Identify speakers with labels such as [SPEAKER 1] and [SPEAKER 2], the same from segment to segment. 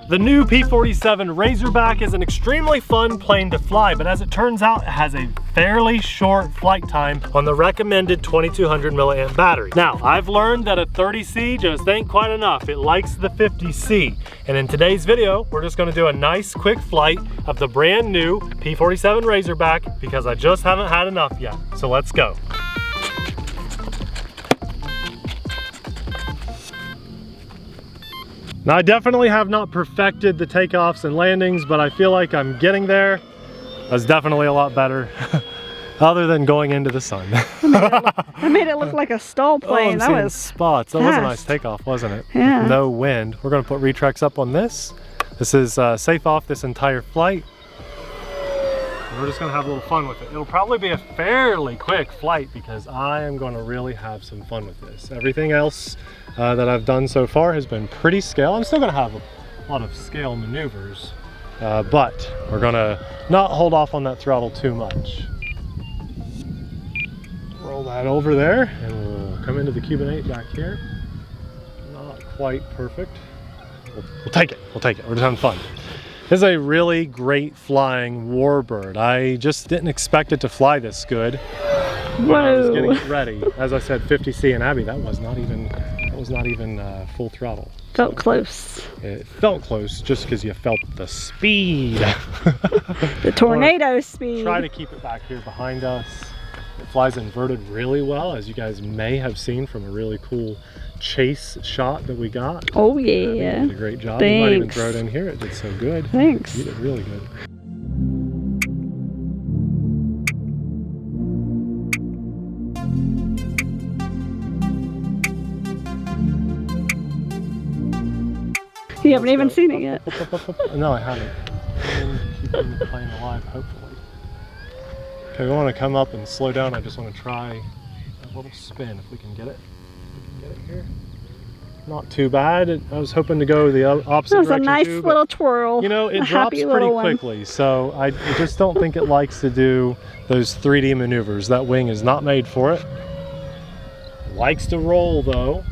[SPEAKER 1] The new P-47 Razorback is an extremely fun plane to fly, but as it turns out, it has a fairly short flight time on the recommended 2200 milliamp battery. Now, I've learned that a 30C just ain't quite enough. It likes the 50C. And in today's video, we're just gonna do a nice quick flight of the brand new P-47 Razorback because I just haven't had enough yet. So let's go. Now, I definitely have not perfected the takeoffs and landings, but I feel like I'm getting there. That's definitely a lot better, other than going into the sun.
[SPEAKER 2] That made it look like a stall plane.
[SPEAKER 1] Oh, that was spots. That was a nice takeoff, wasn't it?
[SPEAKER 2] Yeah.
[SPEAKER 1] No wind. We're gonna put Retrex up on this. This is safe off this entire flight. And we're just gonna have a little fun with it. It'll probably be a fairly quick flight because I am gonna really have some fun with this. Everything else that I've done so far has been pretty scale. I'm still gonna have a lot of scale maneuvers, but we're gonna not hold off on that throttle too much. Roll that over there and we'll come into the Cuban 8 back here. Not quite perfect. We'll take it, we'll take it. We're just having fun. This is a really great flying Warbird. I just didn't expect it to fly this good when I was getting it ready. As I said, 50C and Abby, that was not even full throttle.
[SPEAKER 2] Felt close.
[SPEAKER 1] It felt close just because you felt the speed.
[SPEAKER 2] The tornado speed.
[SPEAKER 1] Try to keep it back here behind us. It flies inverted really well, as you guys may have seen from a really cool chase shot that we got.
[SPEAKER 2] Oh yeah.
[SPEAKER 1] You did a great job.
[SPEAKER 2] Thanks.
[SPEAKER 1] You might even throw it in here. It did so good.
[SPEAKER 2] Thanks.
[SPEAKER 1] You did really good.
[SPEAKER 2] You haven't even seen it yet.
[SPEAKER 1] No, I haven't. Keeping the plane alive, hopefully. Okay, we want to come up and slow down. I just want to try a little spin if we can get it. Get it here. Not too bad. I was hoping to go the opposite direction.
[SPEAKER 2] That was a nice
[SPEAKER 1] too,
[SPEAKER 2] little twirl.
[SPEAKER 1] You know, it drops pretty quickly, so I just don't think it likes to do those 3D maneuvers. That wing is not made for it. Likes to roll though,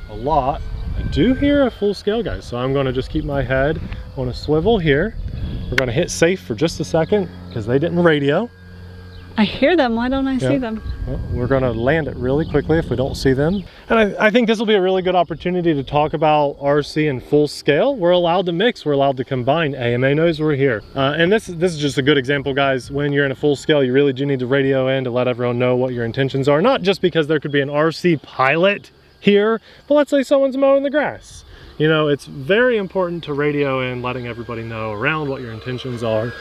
[SPEAKER 1] a lot. I do hear a full scale, guys, so I'm going to just keep my head on a swivel here. We're going to hit safe for just a second because they didn't radio.
[SPEAKER 2] I hear them. Why don't I see them?
[SPEAKER 1] Well, we're going to land it really quickly if we don't see them. And I think this will be a really good opportunity to talk about RC in full scale. We're allowed to mix. We're allowed to combine. AMA knows we're here. And this is just a good example, guys. When you're in a full scale, you really do need to radio in to let everyone know what your intentions are. Not just because there could be an RC pilot here, but let's say someone's mowing the grass. You know, it's very important to radio in, letting everybody know around what your intentions are.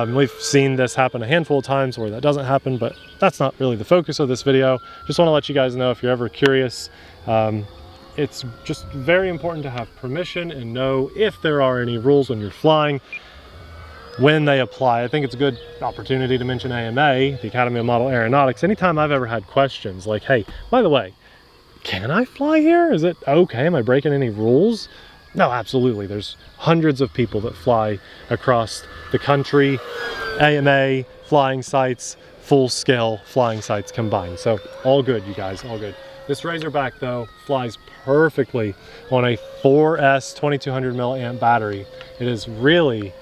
[SPEAKER 1] We've seen this happen a handful of times where that doesn't happen, but that's not really the focus of this video. Just want to let you guys know if you're ever curious. It's just very important to have permission and know if there are any rules when you're flying, when they apply. I think it's a good opportunity to mention AMA, the Academy of Model Aeronautics. Anytime I've ever had questions like, hey, by the way, can I fly here? Is it okay? Am I breaking any rules? No, absolutely. There's hundreds of people that fly across the country, AMA, flying sites, full scale flying sites combined. So all good, you guys, all good. This Razorback though flies perfectly on a 4S 2200 milliamp battery. It is really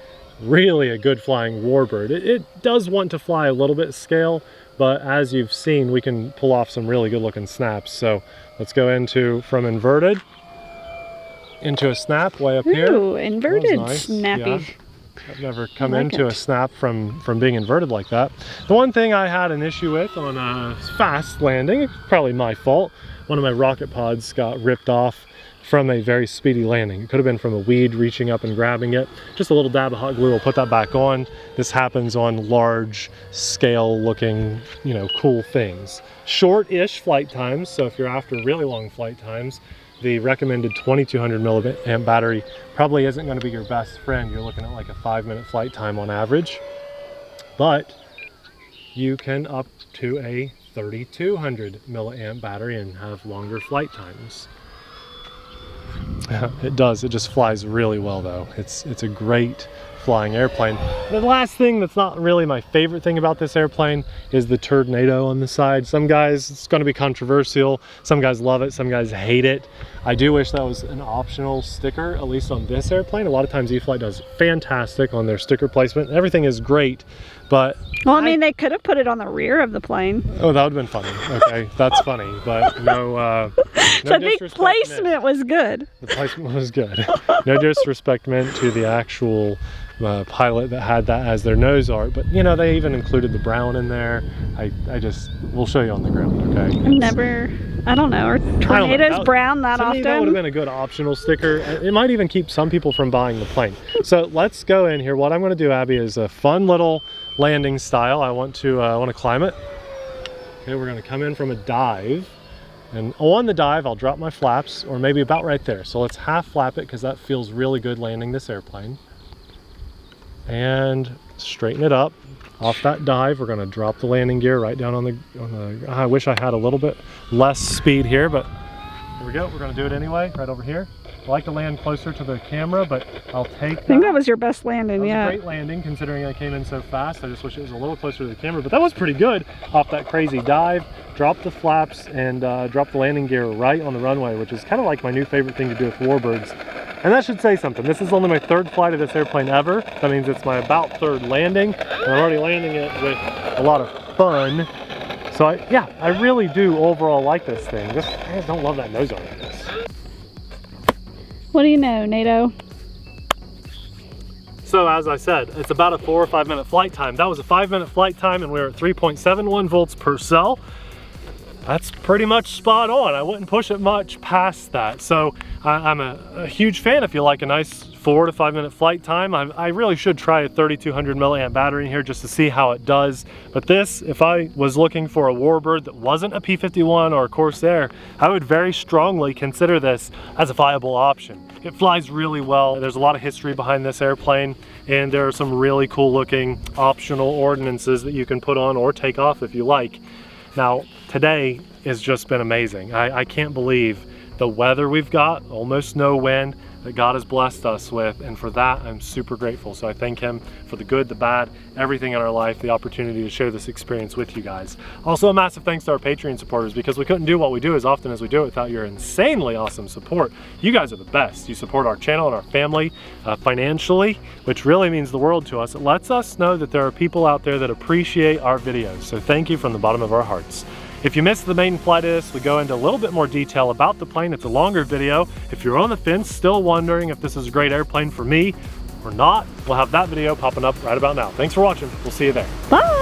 [SPEAKER 1] a good flying Warbird. It does want to fly a little bit scale, but as you've seen, we can pull off some really good looking snaps. So let's go from inverted into a snap way up here.
[SPEAKER 2] Ooh, inverted
[SPEAKER 1] nice.
[SPEAKER 2] snappy.
[SPEAKER 1] Yeah. I've never come into a snap from being inverted like that. The one thing I had an issue with on a fast landing, probably my fault, one of my rocket pods got ripped off from a very speedy landing. It could have been from a weed reaching up and grabbing it. Just a little dab of hot glue will put that back on. This happens on large scale looking, you know, cool things. Short-ish flight times, so if you're after really long flight times, the recommended 2200 milliamp battery probably isn't going to be your best friend. You're looking at like a 5-minute flight time on average, but you can up to a 3200 milliamp battery and have longer flight times. It does. It just flies really well though. It's a great flying airplane. The last thing that's not really my favorite thing about this airplane is the tornado on the side. Some guys, it's going to be controversial. Some guys love it, some guys hate it. I do wish that was an optional sticker, at least on this airplane. A lot of times E-Flite does fantastic on their sticker placement. Everything is great, but
[SPEAKER 2] well, I mean, they could have put it on the rear of the plane.
[SPEAKER 1] Oh, that would have been funny. Okay, that's funny, but no,
[SPEAKER 2] So I think placement was good.
[SPEAKER 1] The placement was good. No disrespect meant to the actual pilot that had that as their nose art, but you know, they even included the brown in there. We'll show you on the ground, okay?
[SPEAKER 2] Never, I don't know, are tornadoes brown that often?
[SPEAKER 1] To me, that would have been a good optional sticker. It might even keep some people from buying the plane. So let's go in here. What I'm going to do, Abby, is a fun little landing style. I want to climb it. Okay, we're going to come in from a dive. And on the dive, I'll drop my flaps, or maybe about right there. So let's half flap it, because that feels really good landing this airplane. And straighten it up. Off that dive, we're gonna drop the landing gear right down on the, I wish I had a little bit less speed here, but here we go. We're gonna do it anyway, right over here. I like to land closer to the camera, but I'll take that.
[SPEAKER 2] I think that was your best landing,
[SPEAKER 1] that was
[SPEAKER 2] yeah.
[SPEAKER 1] a great landing, considering I came in so fast. I just wish it was a little closer to the camera, but that was pretty good. Off that crazy dive, drop the flaps, and drop the landing gear right on the runway, which is kind of like my new favorite thing to do with Warbirds. And that should say something. This is only my third flight of this airplane ever. That means it's my about third landing. And I'm already landing it with a lot of fun. So I really do overall like this thing. I just don't love that nose art on this.
[SPEAKER 2] What do you know, NATO?
[SPEAKER 1] So as I said, it's about a 4 or 5 minute flight time. That was a 5-minute flight time, and we were at 3.71 volts per cell. That's pretty much spot on. I wouldn't push it much past that. So I'm a huge fan if you like a nice 4 to 5 minute flight time. I really should try a 3200 milliamp battery in here just to see how it does. But this, if I was looking for a Warbird that wasn't a P-51 or a Corsair, I would very strongly consider this as a viable option. It flies really well. There's a lot of history behind this airplane, and there are some really cool looking optional ordinances that you can put on or take off if you like. Now, today has just been amazing. I can't believe the weather we've got, almost no wind, that God has blessed us with, and for that I'm super grateful. So I thank Him for the good, the bad, everything in our life, the opportunity to share this experience with you guys. Also, a massive thanks to our Patreon supporters, because we couldn't do what we do as often as we do it without your insanely awesome support. You guys are the best. You support our channel and our family financially, which really means the world to us. It lets us know that there are people out there that appreciate our videos. So thank you from the bottom of our hearts. If you missed the maiden flight of this, we go into a little bit more detail about the plane. It's a longer video. If you're on the fence, still wondering if this is a great airplane for me or not, we'll have that video popping up right about now. Thanks for watching. We'll see you there.
[SPEAKER 2] Bye.